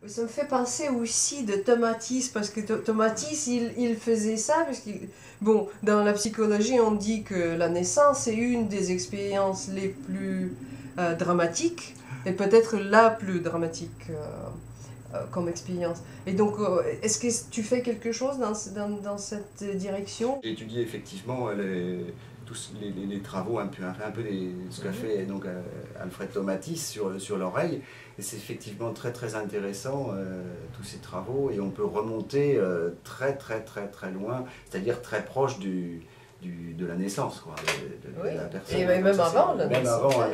Ça me fait penser aussi de Tomatis, parce que Tomatis, il faisait ça, parce que, bon, dans la psychologie, on dit que la naissance est une des expériences les plus dramatiques, et peut-être la plus dramatique comme expérience. Et donc, est-ce que tu fais quelque chose dans cette direction? J'ai étudié effectivement tous les travaux, un peu ce qu'a fait donc, Alfred Tomatis sur l'oreille. Et c'est effectivement très très intéressant, tous ces travaux, et on peut remonter très loin, c'est-à-dire très proche de la naissance, quoi, Oui. de la personne. Et même avant la Même naissance. avant,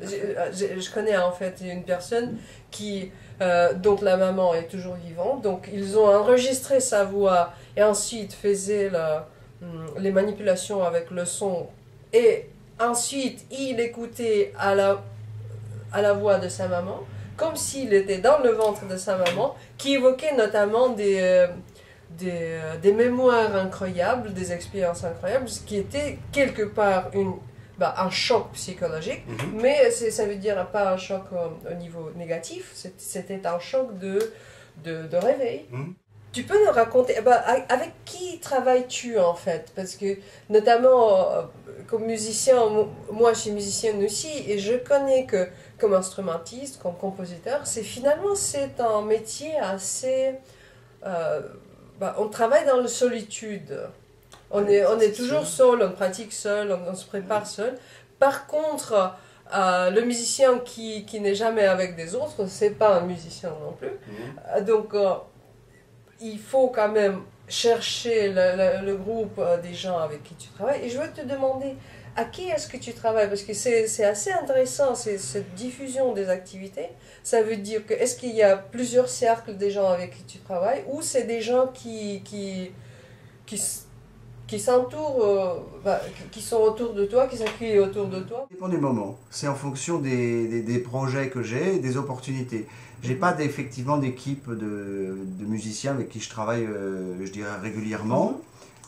Je connais en fait une personne qui, dont la maman est toujours vivante, donc ils ont enregistré sa voix et ensuite faisaient les manipulations avec le son, et ensuite il écoutait à la voix de sa maman, comme s'il était dans le ventre de sa maman, qui évoquait notamment des mémoires incroyables, des expériences incroyables, ce qui était quelque part un choc psychologique, mais ça veut dire pas un choc au niveau négatif, c'était un choc de réveil. Tu peux nous raconter, avec qui travailles-tu en fait? Parce que notamment comme musicien, moi je suis musicienne aussi, et je connais que comme instrumentiste, comme compositeur, finalement c'est un métier assez... on travaille dans la solitude. On est toujours seul, on pratique seul, on se prépare seul. Par contre, le musicien qui n'est jamais avec des autres, c'est pas un musicien non plus. Donc, il faut quand même chercher le groupe des gens avec qui tu travailles. Et je veux te demander, à qui est-ce que tu travailles? Parce que c'est assez intéressant, cette diffusion des activités. Ça veut dire que, est-ce qu'il y a plusieurs cercles des gens avec qui tu travailles, ou c'est des gens qui s'entourent, qui sont autour de toi, qui s'accueillent autour de toi? Ça dépend des moments. C'est en fonction des projets que j'ai et des opportunités. J'ai pas effectivement d'équipe de musiciens avec qui je travaille, je dirais, régulièrement.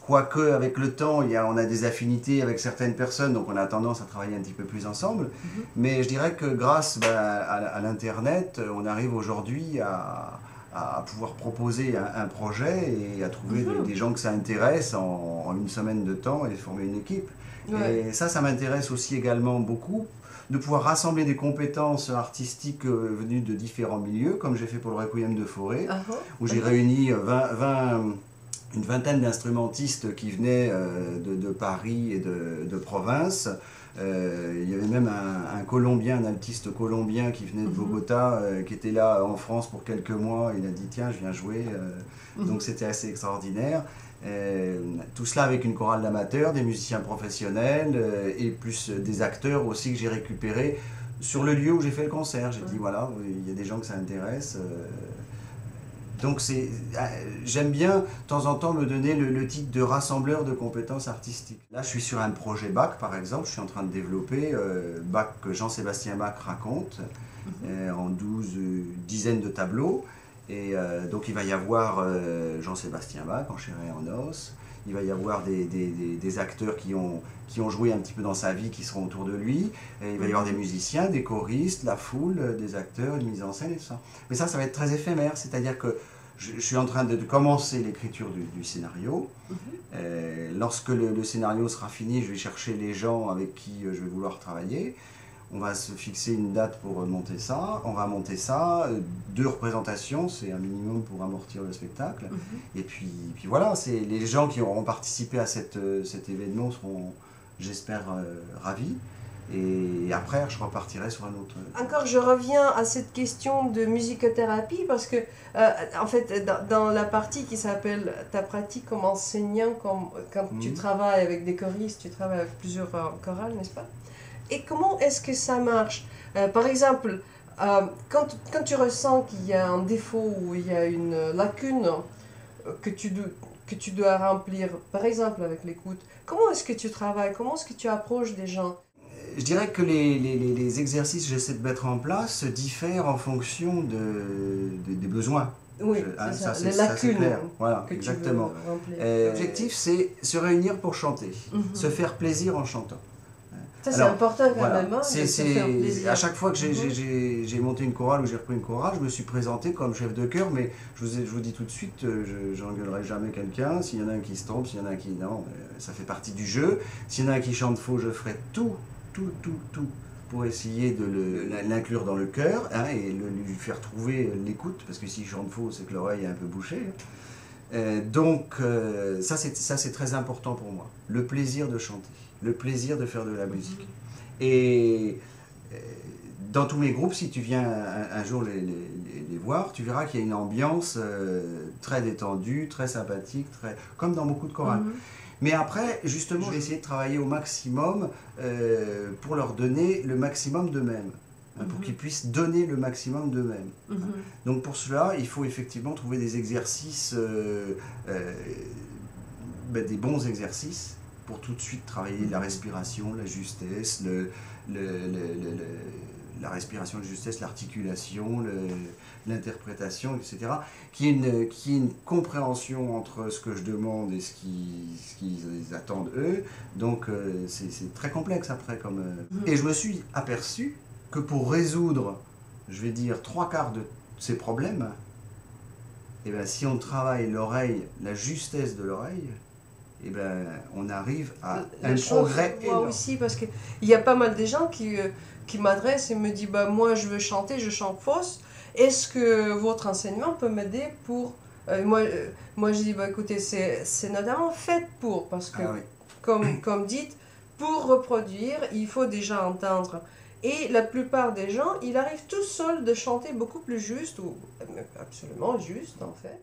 Quoique, avec le temps, on a des affinités avec certaines personnes, donc on a tendance à travailler un petit peu plus ensemble. Mais je dirais que grâce à l'Internet, on arrive aujourd'hui à pouvoir proposer un projet et à trouver des gens que ça intéresse en une semaine de temps et former une équipe. Ouais. Et ça m'intéresse aussi également beaucoup, de pouvoir rassembler des compétences artistiques venues de différents milieux, comme j'ai fait pour le Requiem de Fauré, où j'ai réuni une vingtaine d'instrumentistes qui venaient de Paris et de province. Il y avait même un Colombien, un altiste colombien qui venait de Bogota, qui était là en France pour quelques mois. Il a dit tiens, je viens jouer. Donc c'était assez extraordinaire. Tout cela avec une chorale d'amateurs, des musiciens professionnels et plus des acteurs aussi que j'ai récupérés sur le lieu où j'ai fait le concert. J'ai dit voilà, il y a des gens que ça intéresse. Donc j'aime bien de temps en temps me donner le titre de rassembleur de compétences artistiques. Là je suis sur un projet Bach par exemple, je suis en train de développer Bach que Jean-Sébastien Bach raconte en 12 dizaines de tableaux. Et donc il va y avoir Jean-Sébastien Bach en chair et en os, il va y avoir des acteurs qui ont joué un petit peu dans sa vie qui seront autour de lui, et il va y avoir des musiciens, des choristes, la foule, des acteurs, une mise en scène et tout ça. Mais ça va être très éphémère, c'est-à-dire que je suis en train de commencer l'écriture du scénario. Lorsque le scénario sera fini, je vais chercher les gens avec qui je vais vouloir travailler. On va se fixer une date pour monter ça, on va monter ça, 2 représentations, c'est un minimum pour amortir le spectacle. Et puis voilà, les gens qui auront participé à cet événement seront, j'espère, ravis. Et après, je repartirai sur un autre... Encore, je reviens à cette question de musicothérapie, parce que, en fait, dans la partie qui s'appelle ta pratique comme enseignant, quand tu travailles avec des choristes, tu travailles avec plusieurs chorales, n'est-ce pas? Et comment est-ce que ça marche? Par exemple, quand tu ressens qu'il y a un défaut ou il y a une lacune que tu dois remplir, par exemple avec l'écoute, comment est-ce que tu travailles? Comment est-ce que tu approches des gens? Je dirais que les exercices que j'essaie de mettre en place diffèrent en fonction des besoins. Oui, les lacunes clair. Voilà, que exactement. tu veux remplir. L'objectif, c'est se réunir pour chanter, se faire plaisir en chantant. Ça, c'est Alors, important quand voilà. même, hein, de se faire plaisir. À chaque fois que j'ai monté une chorale ou j'ai repris une chorale, je me suis présenté comme chef de chœur, mais je vous dis tout de suite, je n'engueulerai jamais quelqu'un. S'il y en a un qui se trompe, s'il y en a un qui... Non, ça fait partie du jeu. S'il y en a un qui chante faux, je ferai tout pour essayer de l'inclure dans le chœur, hein, et lui faire trouver l'écoute, parce que s'il chante faux, c'est que l'oreille est un peu bouchée. Donc ça c'est très important pour moi, le plaisir de chanter, le plaisir de faire de la musique. Et dans tous mes groupes, si tu viens un jour les voir, tu verras qu'il y a une ambiance très détendue, très sympathique, comme dans beaucoup de chorales. Mais après, justement, je vais essayer de travailler au maximum pour leur donner le maximum d'eux-mêmes, hein, pour qu'ils puissent donner le maximum d'eux-mêmes. Donc pour cela, il faut effectivement trouver des exercices, des bons exercices, pour tout de suite travailler la respiration, la justesse, la respiration, la justesse, l'articulation, l'interprétation, etc. Qui est une compréhension entre ce que je demande et ce qu'ils attendent eux. Donc c'est très complexe après. Et je me suis aperçu que pour résoudre, je vais dire, 3/4 de ces problèmes, et ben, si on travaille l'oreille, la justesse de l'oreille, et ben, on arrive à un progrès énorme. Moi aussi, parce qu'il y a pas mal de gens qui m'adressent et me disent bah, moi je veux chanter, je chante fausse. Est-ce que votre enseignement peut m'aider pour... moi je dis bah, écoutez, c'est notamment fait pour, parce que comme dites, pour reproduire, il faut déjà entendre. Et la plupart des gens, ils arrivent tout seuls de chanter beaucoup plus juste, ou absolument juste en fait.